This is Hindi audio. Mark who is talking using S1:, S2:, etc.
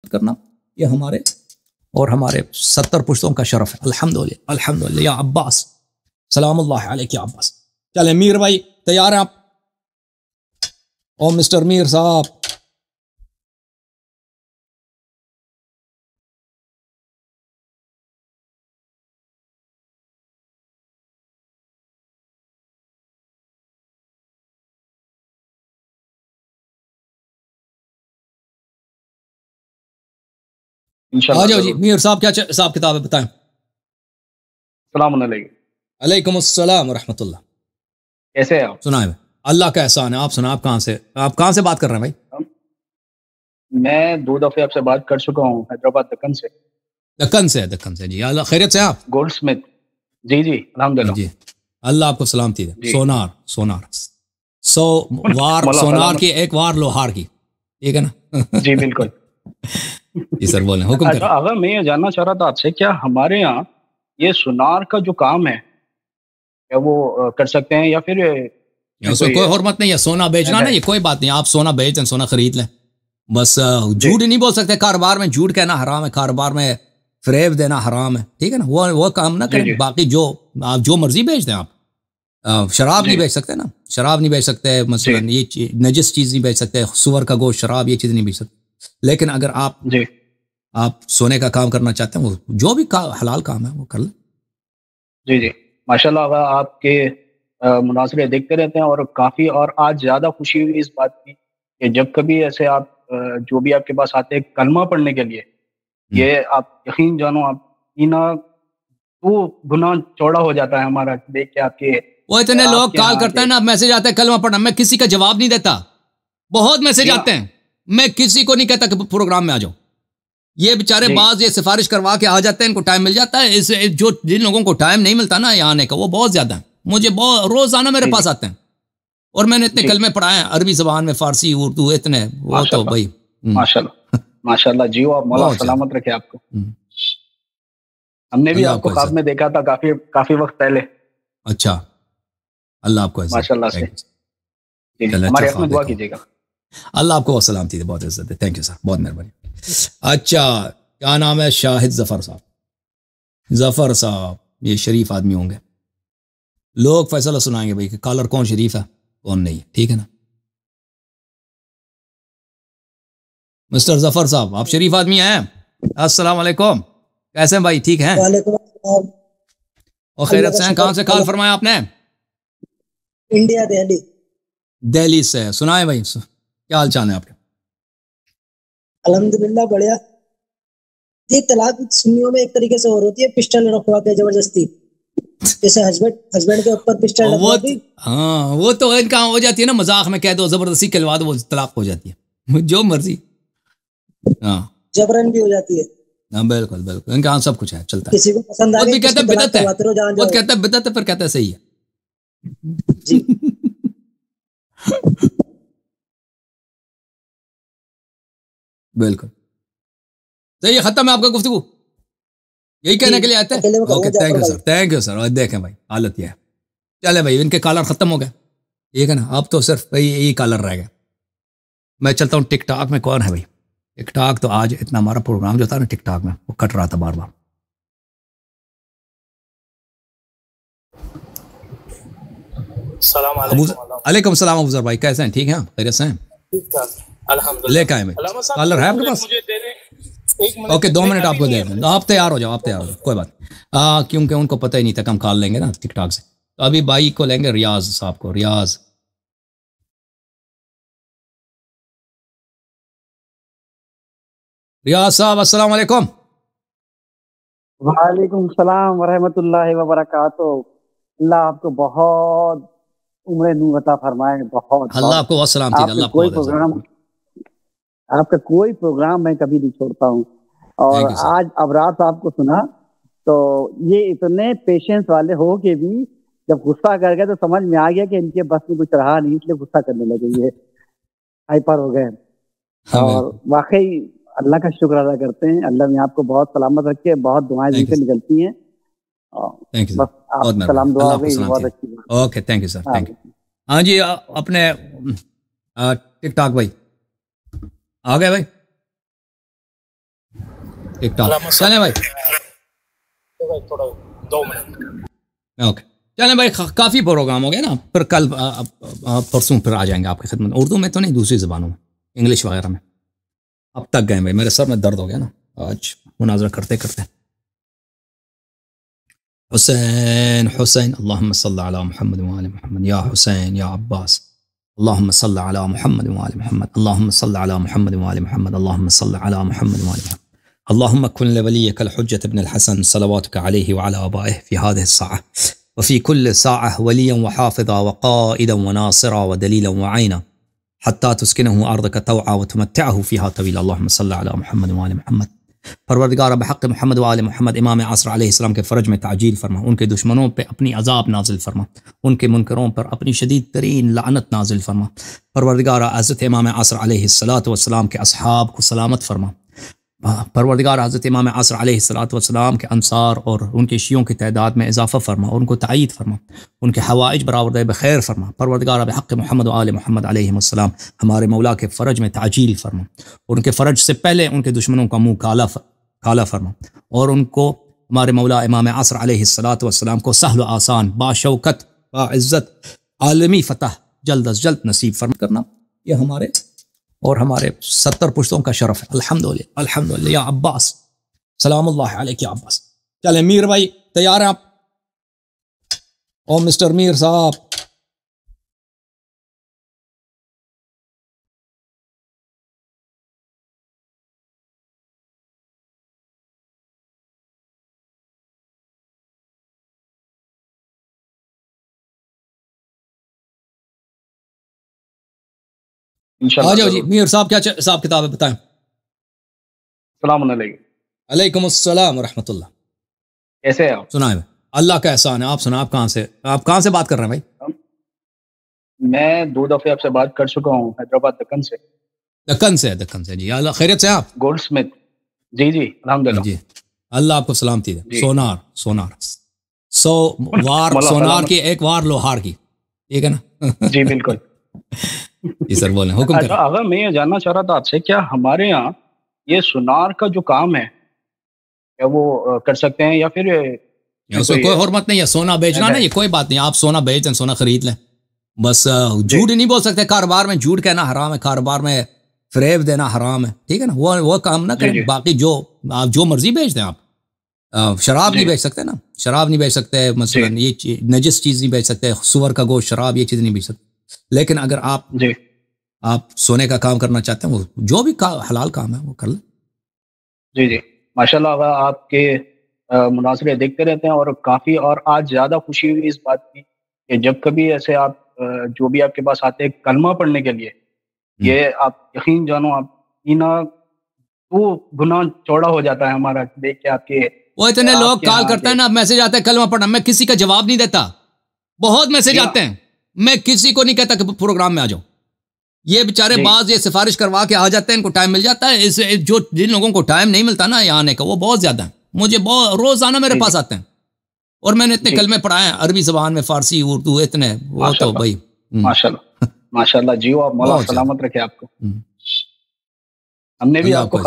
S1: करना ये हमारे और हमारे 70 पुश्तों का शरफ है। अल्हम्दुलिल्लाह अल्हम्दुलिल्लाह या अब्बास, सलामुल्लाह अलैक या अब्बास। चले मीर भाई तैयार हैं आप? ओ मिस्टर मीर साहब, आ जाओ जी। मीर साहब क्या हिसाब किताब है बताएं।
S2: सलाम अलैकुम।
S1: अलैकुम अस्सलाम व रहमतुल्लाह।
S2: कैसे हैं आप?
S1: सुनाए अल्लाह का एहसान है। आप सुना, आप कहाँ से बात कर रहे हैं भाई?
S2: मैं 2 दफे आपसे बात कर चुका हूँ, हैदराबाद दक्कन से।
S1: दक्कन से जी। अल्लाह खैरियत से आप?
S2: Gold Smith. जी जी अल्हम्दुलिल्लाह
S1: जी, अल्लाह आपको सलामती दे। सोनार सोनार सो वार
S2: मौला
S1: सोनार
S2: सलामत।
S1: की एक वार लोहार की, ठीक है ना?
S2: जी बिल्कुल।
S1: जी सर बोलें, हुक्म
S2: अच्छा
S1: करें।
S2: अगर मैं ये जानना चाह रहा था आपसे, क्या हमारे यहाँ ये सुनार का जो काम है क्या वो कर सकते हैं या फिर
S1: उसमें कोई हरमत नहीं है। सोना बेचना ना,
S2: है?
S1: ये कोई बात नहीं। आप सोना बेच दें, सोना खरीद लें, बस
S2: जी
S1: झूठ नहीं बोल सकते। कारोबार में झूठ कहना हराम है, कारोबार में फरेब देना हराम है, ठीक है ना? वो काम ना
S2: जी
S1: करें।
S2: जी
S1: बाकी जो आप जो मर्जी बेच दें आप। शराब नहीं
S2: जी
S1: बेच सकते ना, शराब नहीं बेच सकते
S2: जी
S1: मसलन, ये नजिस चीज़ नहीं बेच सकते, सुअर का गोश्त, शराब, ये चीज़ नहीं बेच सकते। लेकिन अगर
S2: जी
S1: आप सोने का काम करना चाहते हैं, वो जो भी हलाल काम है वो कर लें।
S2: जी जी माशाल्लाह। अगर आपके मुनासरे देखते रहते हैं और काफ़ी, और आज ज़्यादा खुशी हुई इस बात की कि जब कभी ऐसे आप जो भी आपके पास आते हैं कलमा पढ़ने के लिए,
S1: हम्म।
S2: ये आप यकीन जानो, आप ना वो गुनाह चौड़ा हो जाता है हमारा देख के आपके
S1: वो इतने लोग
S2: आपके
S1: कॉल
S2: यहाँ
S1: करते
S2: आके।
S1: हैं ना, मैसेज आता है कलमा पढ़ना, मैं किसी का जवाब नहीं देता। बहुत मैसेज
S2: जी हाँ।
S1: आते हैं, मैं किसी को नहीं कहता कि प्रोग्राम में आ जाओ। ये बेचारे
S2: जी
S1: बाज ये सिफारिश करवा के आ जाते हैं, इनको टाइम मिल जाता है। इस जो जिन लोगों को टाइम नहीं मिलता ना यहाँ आने का, वो बहुत ज्यादा है। मुझे बहुत रोजाना मेरे
S2: जी
S1: पास
S2: जी
S1: आते हैं, और मैंने इतने
S2: जी
S1: कलमे पढ़ाए हैं अरबी जबान में, फारसी, उर्दू, इतने वो तो
S2: माशाल्लाह
S1: भाई।
S2: माशाल्लाह माशाल्लाह। जी वो मौला
S1: बहुत ज्यादा।
S2: सलामत रखे आपको। हमने भी
S1: अल्लाह
S2: आपको
S1: आपको
S2: ख्वाब
S1: इज्जत।
S2: में देखा था काफी काफी वक्त पहले।
S1: अच्छा, अल्लाह आपको इज्जत।
S2: माशाल्लाह से।
S1: Thank you.
S2: जी जी
S1: चलो अच्छा
S2: हमारे हक
S1: ख्वाब
S2: में दुआ
S1: देखा।
S2: कीजिएगा।
S1: अल्लाह आपको बहुत सलामती दे, बहुत इज्जत दे। थैंक यू सर, बहुत मेहरबानी। अच्छा, क्या नाम है? शाहिद जफर साहब। जफर साहब ये शरीफ आदमी होंगे, लोग फैसला सुनाएंगे भाई कि कॉलर कौन शरीफ है कौन नहीं है, ठीक है ना? मिस्टर जफर साहब, आप शरीफ आदमी हैं? अस्सलाम वालेकुम, कैसे हैं भाई? ठीक हैं
S3: वालेकुम अस्सलाम।
S1: और
S3: अल्लाह
S1: खैरियत
S3: का
S1: से हैं?
S3: शुक्र।
S1: कहाँ से कॉल फरमाया आपने?
S3: इंडिया दिल्ली।
S1: दिल्ली से। सुनाए भाई, क्या हाल चाल है आपके?
S3: अल्हम्दुलिल्लाह बढ़िया। ये तलाक सुन्नियों में एक तरीके से और होती है, पिस्टल रखवा के जबरदस्ती, जैसे हस्बैंड हस्बैंड के ऊपर पिस्टल
S1: वो
S3: रखवा दी।
S1: हाँ, वो तो इनका हो जाती है ना, मजाक में कह दो, जबरदस्ती कहलवा दो, वो तलाक हो जाती है। जो मर्जी। हाँ
S3: जबरन भी हो जाती है।
S1: हाँ, बिल्कुल बिल्कुल, इनका हाँ सब कुछ है, चलता है।
S3: किसी को पसंद आ
S1: खुद
S3: गई
S1: भी
S3: तो
S1: कहते
S3: उसकी
S1: हैं
S3: तलाक
S1: बिदत है,
S3: करवाते रहो जहां
S1: खुद
S3: जाओ।
S1: कहता है बिदत है, फिर कहता है सही है।
S3: जी।
S1: बिल्कुल सही है। खत्म है आपका गुफ्तगू, यही
S3: जी
S1: कहने के लिए आते हैं?
S3: अकेले में
S1: ओके,
S3: करूंगा
S1: थैंक
S3: जाफर
S1: यू
S3: भाई।
S1: Sir, thank you sir. और देखें भाई हालत यह है। चले भाई, इनके कॉलर खत्म हो गए, ठीक है ना? अब तो सिर्फ भाई यही कॉलर रह गया। मैं चलता हूँ टिकटॉक में। कौन है भाई टिकटॉक? तो आज इतना हमारा प्रोग्राम जो था ना टिकटॉक में, वो कट रहा था बार बार। अलैकुम सलाम अफजर भाई, कैसे हैं? ठीक हैं? खैरियत से हैं? लेके आए भाई, कॉलर है आपके पास? ओके, 2 मिनट आपको दे दें। आप तैयार हो जाओ, आप तैयार हो जाओ, कोई बात नहीं। क्योंकि उनको पता ही नहीं था कि हम कॉल लेंगे ना टिकटॉक से। तो अभी भाई को लेंगे, रियाज साहब को। रियाज रियाज साहब, अस्सलाम वालेकुम।
S4: वालेकुम सलाम वरहमतुल्लाहि वबरकातुहू। अल्लाह आपको बहुत उम्र नूर अता फरमाए। बहुत
S1: अल्लाह
S4: बहुत
S1: आपको बहुत सलामती दे,
S4: आपके
S1: अल्लाह आपको
S4: कोई
S1: बहुत इज्जत
S4: प्रोग्राम
S1: दे।
S4: आपका कोई प्रोग्राम मैं कभी नहीं छोड़ता हूँ। और
S1: थैंक यू सर।
S4: आज अबरार साहब को सुना तो ये इतने पेशेंस वाले हो के भी जब गुस्सा कर गए तो समझ में आ गया कि इनके बस में कुछ रहा नहीं, इसलिए गुस्सा करने लगे, ये हाइपर हो गए।
S1: हाँ
S4: और
S1: बिल्कुल।
S4: वाकई अल्लाह का शुक्र अदा करते हैं, अल्लाह ने आपको बहुत सलामत रखे, बहुत दुआएं
S1: थैंक यू
S4: जिनसे
S1: सर,
S4: निकलती हैं। और
S1: थैंक यू सर,
S4: बस
S1: बहुत
S4: आप
S1: मेहरबानी।
S4: सलाम दुआ
S1: अल्लाह
S4: हो
S1: आपको
S4: गई, ये
S1: सलामती
S4: बहुत
S1: दे।
S4: अच्छी बात है।
S1: Okay, thank you sir, thank you.
S4: हाँ।
S1: हाँ जी, अपने टिकटॉक भाई आ गए भाई? ठीक ठाक। चलें भाई,
S5: थोड़ा 2 मिनट।
S1: ओके चलें भाई, काफ़ी प्रोग्राम हो गया ना, फिर कल परसों फिर आ जाएंगे आपकी खिदमत। उर्दू में तो नहीं, दूसरी ज़बानों में, इंग्लिश वगैरह में। अब तक गए भाई, मेरे सर में दर्द हो गया ना आज मुनाजरा करते करते। हुसैन हुसैन अल्लाहुम्मा सल्ली अला मुहम्मद व आले मुहम्मद, या हुसैन या अब्बास अल्लाहुम्मा सल्ली अला मुहम्मद व आले मुहम्मद, अल्लाहुम्मा सल्ली अला मुहम्मद व आले मुहम्मद, अल्लाहुम्मा सल्ली अला मुहम्मद व आले मुहम्मद, अल्लाहुम्मा कुन लिवलिय्यिका अल-हुज्जत इब्न अल-हसन सलवातुका अलैहि व अला आबाइहि फी हादिहि अस्साअह व फी कुल्लि साअह वलिय्यन व हाफ़िज़ा व क़ाइदन व नासिरा व दलीलन व ऐना हत्ता तुस्किनहु अर्दका तवआ व तुमत्तिअहु फ़ीहा तवीला। अल्लाहुम्मा सल्ली अला मुहम्मद व आले मुहम्मद। परवरदिगार बहक़ मुहम्मद व आले मुहम्मद इमाम असर अलैहिस्सलाम के फ़रज में ताजील फरमा, उनके दुश्मनों पे अपनी अज़ाब नाजिल फरमा, उनके मुनकरों पर अपनी शदीद तरीन लानत नाजिल फरमा। परवरदिगार हज़रत इमाम असर अलैहिस्सलातु वस्सलाम के असहाब को सलामत फरमा। परवरदिगार हज़रत इमाम असर अलैहिस्सलातु वस्सलाम के अंसार और उनके शियों की तादाद में इजाफ़ा फरमा, उनको तायीद फरमा, उनके हवाइज बराबर बखैर फरमा। परवरदिगार बहक़ मुहम्मद व आले मुहम्मद अलैहिमुस्सलाम हमारे मौला के फ़रज में ताजील फरमा, उनके फ़रज से पहले उनके दुश्मनों का मुँह काला फरमा, और उनको हमारे मौला इमाम असर अलैहिस्सलातु वस्सलाम को सहल आसान बाशौकत बाइज़्ज़त आलमी फ़तह जल्द अज जल्द नसीब फरमा करना। ये हमारे और हमारे 70 पुश्तों का शरफ है। अल्हम्दुलिल्लाह अल्हम्दुलिल्लाह या अब्बास, सलामुल्लाह अलैक या अब्बास। चले मीर भाई तैयार हैं आप? ओ मिस्टर मीर साहब, आ जाओ जी। मीर साहब क्या हिसाब किताब है बताएं।
S2: सलाम
S1: अलैकुम अस्सलाम व रहमतुल्लाह।
S2: कैसे हैं आप?
S1: सुनाए भाई, अल्लाह का एहसान है। आप सुना, आप कहाँ से बात कर रहे हैं भाई?
S2: मैं 2 दफे आपसे बात कर चुका हूँ, हैदराबाद दक्कन से।
S1: दक्कन से जी। अल्लाह खैरियत से आप?
S2: Gold Smith. जी अल्हम्दुलिल्लाह
S1: जी, अल्लाह आपको सलामती दे। सोनार सोनार की एक वार लोहार की, ठीक है ना?
S2: जी बिल्कुल।
S1: जी सर बोलें, हुक्म करें।
S2: अगर मैं ये जानना चाह रहा था आपसे, क्या हमारे यहाँ ये सुनार का जो काम है क्या वो कर सकते हैं, या फिर
S1: उसमें कोई हुर्मत नहीं है। सोना बेचना ना, ये कोई बात नहीं, आप सोना बेच दें, सोना खरीद लें, बस झूठ नहीं बोल सकते। कारोबार में झूठ कहना हराम है, कारोबार में फरेब देना हराम है, ठीक है ना? वो काम ना करें। बाकी आप जो मर्जी बेच दें। आप शराब नहीं बेच सकते ना, शराब नहीं बेच सकते, मसलन ये नजिस चीज़ नहीं बेच सकते, सुअर का गोश्त, शराब, ये चीज़ नहीं बेच सकते। लेकिन अगर आप सोने का काम करना चाहते हैं, वो जो भी हलाल काम है वो कर लें।
S2: जी माशाल्लाह। आपके मुनासरे देखते रहते हैं, और काफ़ी, और आज ज़्यादा खुशी हुई इस बात की कि जब कभी ऐसे आप जो भी आपके पास आते हैं कलमा पढ़ने के लिए, ये आप यकीन जानो, आप इना वो गुनाह चौड़ा हो जाता है हमारा देख के आपके।
S1: वो इतने लोग कॉल करते हैं ना, मैसेज आता है कलमा पढ़ना, मैं किसी का जवाब नहीं देता। बहुत मैसेज आते हैं, मैं किसी को नहीं कहता कि प्रोग्राम में आ जाओ। ये बेचारे बाज ये सिफारिश करवा के आ जाते हैं, इनको टाइम मिल जाता है। इस जो जिन लोगों को टाइम नहीं मिलता ना यहाँ आने का, वो बहुत ज्यादा है। मुझे बहुत रोजाना मेरे पास आते हैं, और मैंने इतने कलमे पढ़ाए हैं अरबी जबान में, फारसी, उर्दू, इतने। वो तो भाई
S2: माशाल्लाह जी, आप मौला सलामत रखे आपको। हमने भी आपको